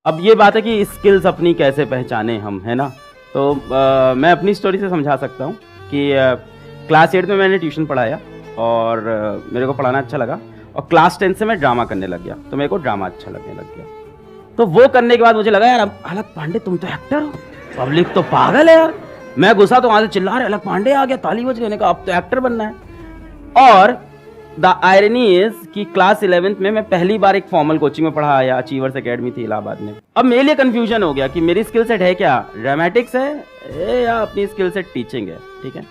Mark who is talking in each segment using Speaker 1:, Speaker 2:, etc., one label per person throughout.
Speaker 1: अब ये बात है कि स्किल्स अपनी कैसे पहचाने हम, है ना। तो मैं अपनी स्टोरी से समझा सकता हूँ कि क्लास 8 में मैंने ट्यूशन पढ़ाया और मेरे को पढ़ाना अच्छा लगा, और क्लास 10 से मैं ड्रामा करने लग गया, तो मेरे को ड्रामा अच्छा लगने लग गया। तो वो करने के बाद मुझे लगा यार अब अलग पांडे तुम तो एक्टर हो, पब्लिक तो पागल है यार। मैं घुसा तो वहाँ से चिल्ला रहे अलग पांडे आ गया, ताली बज गई, का अब तो एक्टर बनना है। और द आयरनी इज कि क्लास 11th में मैं पहली बार एक फॉर्मल कोचिंग में पढ़ा आया, अचीवर्स एकेडमी थी इलाहाबाद में। अब मेरे लिए कंफ्यूजन हो गया कि मेरी स्किल सेट है क्या, ड्रामेटिक्स है या अपनी स्किल सेट टीचिंग है, ठीक है।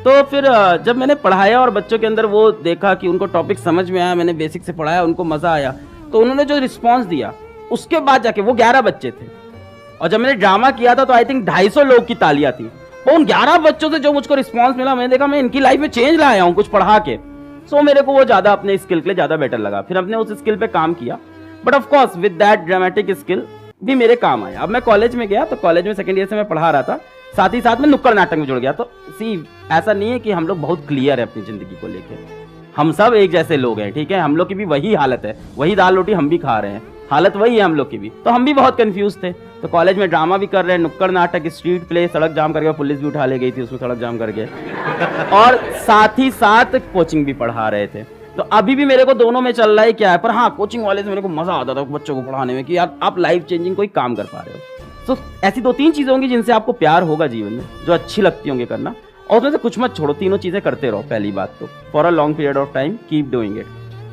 Speaker 1: तो फिर जब मैंने पढ़ाया और बच्चों के अंदर वो देखा कि उनको टॉपिक समझ में आया, मैंने बेसिक से पढ़ाया, उनको मजा आया, तो उन्होंने जो रिस्पॉन्स दिया उसके बाद जाके वो 11 बच्चे थे, और जब मैंने ड्रामा किया था तो आई थिंक 250 लोग की तालियां थी। और उन 11 बच्चों से जो मुझको रिस्पॉन्स मिला, मैंने देखा मैं इनकी लाइफ में चेंज लाया हूँ कुछ पढ़ा के। सो मेरे को वो ज्यादा अपने स्किल के लिए ज्यादा बेटर लगा, फिर हमने उस स्किल पे काम किया। But of course with that dramatic skill भी मेरे काम आया। अब मैं कॉलेज में गया तो कॉलेज में सेकंड ईयर से मैं पढ़ा रहा था, साथ ही साथ में नुक्कड़ नाटक में जुड़ गया। तो सी ऐसा नहीं है कि हम लोग बहुत क्लियर है अपनी जिंदगी को लेके, हम सब एक जैसे लोग हैं, ठीक है। हम लोग की भी वही हालत है, वही दाल रोटी हम भी खा रहे हैं, हालत वही है हम लोग की भी। तो हम भी बहुत कंफ्यूज थे। तो कॉलेज में ड्रामा भी कर रहे हैं, नुक्कड़ नाटक, स्ट्रीट प्ले, सड़क जाम करके पुलिस भी उठा ले गई थी उसमें सड़क जाम करके और साथ ही साथ कोचिंग भी पढ़ा रहे थे। तो अभी भी मेरे को दोनों में चल रहा है क्या है, पर हाँ कोचिंग वाले से मेरे को मजा आता था बच्चों को पढ़ाने में कि यार आप लाइफ चेंजिंग कोई काम कर पा रहे हो। तो ऐसी 2-3 चीजें होंगी जिनसे आपको प्यार होगा जीवन में, जो अच्छी लगती होंगी करना, और उसमें से कुछ मत छोड़ो, तीनों चीजें करते रहो। पहली बात तो for a long period of time keep doing it.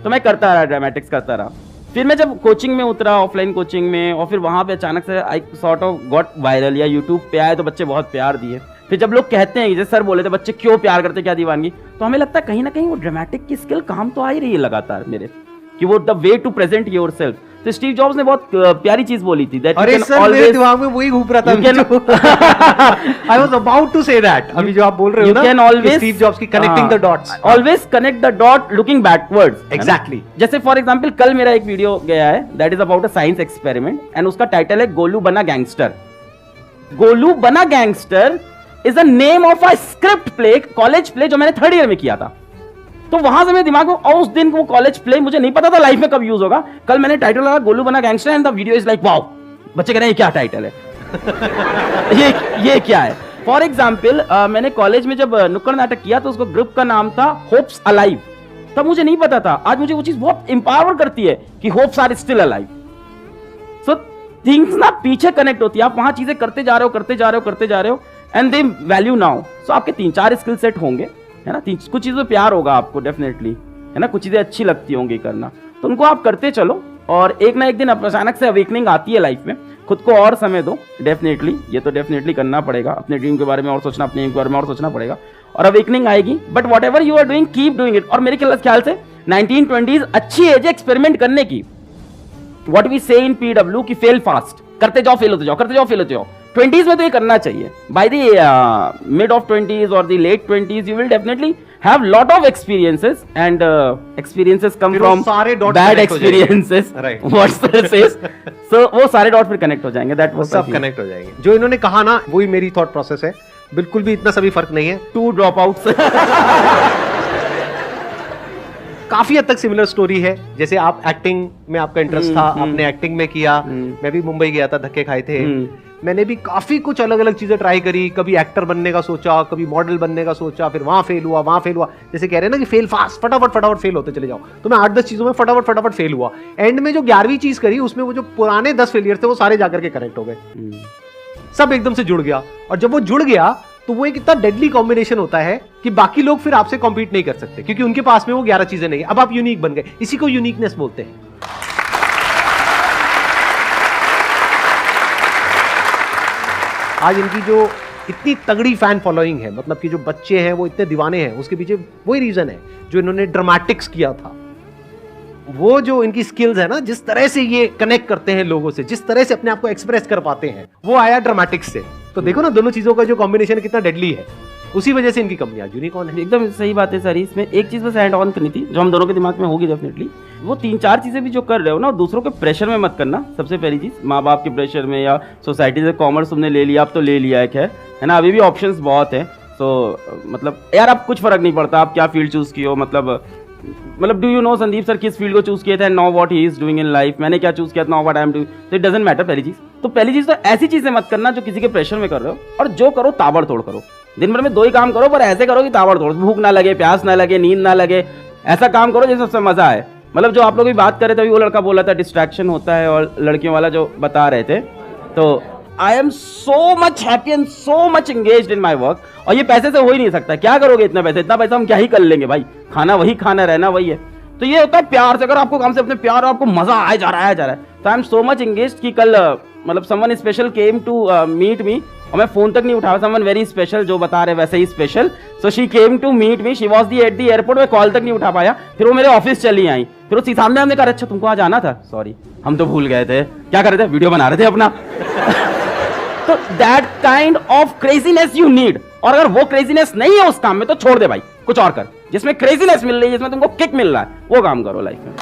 Speaker 1: तो मैं करता रहा, ड्रामेटिक्स करता रहा। फिर मैं जब कोचिंग में उतरा, ऑफलाइन कोचिंग में, और फिर वहाँ पे अचानक से I sort of got viral, या यूट्यूब पे आए तो बच्चे बहुत प्यार दिए। फिर जब लोग कहते हैं, जैसे सर बोले थे बच्चे क्यों प्यार करते, क्या दीवानगी, तो हमें लगता है कहीं ना कहीं वो ड्रामेटिक की स्किल काम तो आ ही रही है लगातार मेरे, कि वो the way to present yourself. तो स्टीव जॉब्स ने बहुत प्यारी चीज बोली थी दैट
Speaker 2: अरे सर मेरे दिमाग में वही घूम रहा था। I was about to say that. अभी जो आप बोल रहे हो ना,
Speaker 1: कैन ऑलवेज
Speaker 2: स्टीव जॉब्स की connecting the dots,
Speaker 1: always connect the dot looking backwards.
Speaker 2: Exactly.
Speaker 1: जैसे फॉर एग्जांपल कल मेरा एक वीडियो गया है that is about a science experiment, and उसका टाइटल है गोलू बना गैंगस्टर। गोलू बना gangster is the name of a script play, college play, जो मैंने 3rd ईयर में किया था। तो वहां से मेरे दिमाग में, और उस दिन वो कॉलेज प्ले मुझे नहीं पता था लाइफ में कब यूज होगा। कल मैंने टाइटल लगा गोलू बना gangster and the video is like wow. बच्चे कह रहे हैं ये क्या टाइटल है ये क्या है। फॉर एग्जाम्पल मैंने कॉलेज में जब नुक्कड़ नाटक किया तो उसको ग्रुप का नाम था होप्स अलाइव। तब मुझे नहीं पता था, आज मुझे वो चीज बहुत एम्पावर करती है कि hopes are still alive. So things ना पीछे कनेक्ट होती है, आप वहां चीजें करते जा रहे हो एंड दे वैल्यू नाउ। सो आपके 3-4 स्किल सेट होंगे, है ना। कुछ चीजों प्यार होगा आपको डेफिनेटली, है ना, कुछ चीजें अच्छी लगती होंगी करना, तो उनको आप करते चलो, और एक ना एक दिन अचानक से अवेकनिंग आती है लाइफ में। खुद को और समय दो, डेफिनेटली ये तो डेफिनेटली करना पड़ेगा, अपने ड्रीम के बारे में और सोचना, अपने एम के बारे में और सोचना पड़ेगा, और अवेकनिंग आएगी। But whatever you are doing keep doing it. और मेरे ख्याल से 1920s अच्छी एज है एक्सपेरिमेंट करने की। व्हाट वी से इन पीडब्ल्यू की फेल फास्ट, करते जाओ फेल होते जाओ, करते जाओ फेल होते जाओ। 20s में तो ये करना चाहिए। By the mid of 20s और the late 20s you will definitely have lot of experiences, and experiences come from bad experiences, right? What says so वो सारे डॉट फिर कनेक्ट हो जाएंगे, that वो
Speaker 2: सब कनेक्ट हो जाएंगे। जो इन्होंने कहा ना वही मेरी थॉट प्रोसेस है, बिल्कुल भी इतना सभी फर्क नहीं है।
Speaker 1: 2 ड्रॉपआउट्स
Speaker 2: काफी हद तक सिमिलर स्टोरी है। जैसे आप एक्टिंग में आपका इंटरेस्ट था, आपने एक्टिंग में किया, मैं भी मुंबई गया था, धक्के खाए थे, मैंने भी काफी कुछ अलग अलग चीजें ट्राई करी। कभी एक्टर बनने का सोचा, कभी मॉडल बनने का सोचा, फिर वहां फेल हुआ। जैसे कह रहे हैं ना कि फेल फास्ट, फटाफट फेल होते चले जाओ। तो मैं 8-10 चीजों में फटाफट फेल हुआ। एंड में जो 11वीं चीज करी उसमें वो जो पुराने 10 फेलियर थे वो सारे जाकर के करेक्ट हो गए, सब एकदम से जुड़ गया। और जब वो जुड़ गया तो वो एक इतना डेडली कॉम्बिनेशन होता है कि बाकी लोग फिर आपसे कॉम्पीट नहीं कर सकते, क्योंकि उनके पास में वो 11 चीजें नहीं है। अब आप यूनिक बन गए, इसी को यूनिकनेस बोलते हैं। आज इनकी जो इतनी तगड़ी फैन फॉलोइंग है, मतलब कि जो बच्चे हैं वो इतने दीवाने हैं, उसके पीछे वही रीजन है जो इन्होंने ड्रामेटिक्स किया था। वो जो इनकी स्किल्स है ना, जिस तरह से ये कनेक्ट करते हैं लोगों से, जिस तरह से अपने आप को एक्सप्रेस कर पाते हैं, वो आया ड्रामेटिक्स से। तो देखो ना दोनों चीजों का जो कॉम्बिनेशन कितना डेडली है, उसी वजह से इनकी कंपनी आज यूनिकॉर्न है।
Speaker 1: एकदम सही बात है सर। इसमें एक चीज बस ऐड ऑन करनी थी जो हम दोनों के दिमाग में होगी डेफिनेटली, वो 3-4 चीजें भी जो कर रहे हो ना, दूसरों के प्रेशर में मत करना। सबसे पहली चीज, माँ बाप के प्रेशर में या सोसाइटी से कॉमर्स तुमने ले लिया, अब तो ले लिया है ना, अभी भी ऑप्शंस बहुत है। सो मतलब यार अब कुछ फर्क नहीं पड़ता आप क्या फील्ड चूज की हो, मतलब मतलब do you know Sandeep sir किस फील्ड को चूज किया था, know what he is doing in life, मैंने क्या चूज किया था, know what I am doing, तो इट डजंट मैटर। पहली चीज तो ऐसी चीजें मत करना जो किसी के प्रेशर में कर रहे हो, और जो करो ताबड़तोड़ करो। दिन भर में 2 ही काम करो, पर ऐसे करो कि ताबड़तोड़, भूख ना लगे, प्यास ना लगे, नींद ना लगे, ऐसा काम करो जिससे सबसे मजा आए। मतलब जो आप लोग भी बात कर रहे थे, अभी वो लड़का बोला था डिस्ट्रैक्शन होता है, और लड़कियों वाला जो बता रहे थे, तो I am so much happy and so much engaged in my work. और ये पैसे से हो ही नहीं सकता, क्या करोगे इतना पैसा हम क्या ही कर लेंगे भाई, खाना वही खाना, रहना वही है। तो ये होता है प्यार से, अगर आपको काम से अपने प्यार और आपको मजा आ जा रहा है तो I am so much engaged कि कल मतलब someone special came to meet me, और मैं फोन तक नहीं उठाया, समवन वेरी स्पेशल, जो बता रहे वैसे ही special, so she came to meet me, she was at the airport, मैं कॉल तक नहीं उठा पाया, फिर वो मेरे ऑफिस चली आई, फिर वो सामने हमने कहा अच्छा तुमको आज आना था, सॉरी हम तो भूल गए थे, क्या कर रहे थे, वीडियो बना रहे थे अपना। तो that kind of craziness you need, और अगर वो क्रेजीनेस नहीं है उस काम में तो छोड़ दे भाई, कुछ और कर, जिसमें क्रेजीनेस मिल रही है, जिसमें तुमको किक मिल रहा है, वो काम करो लाइफ में।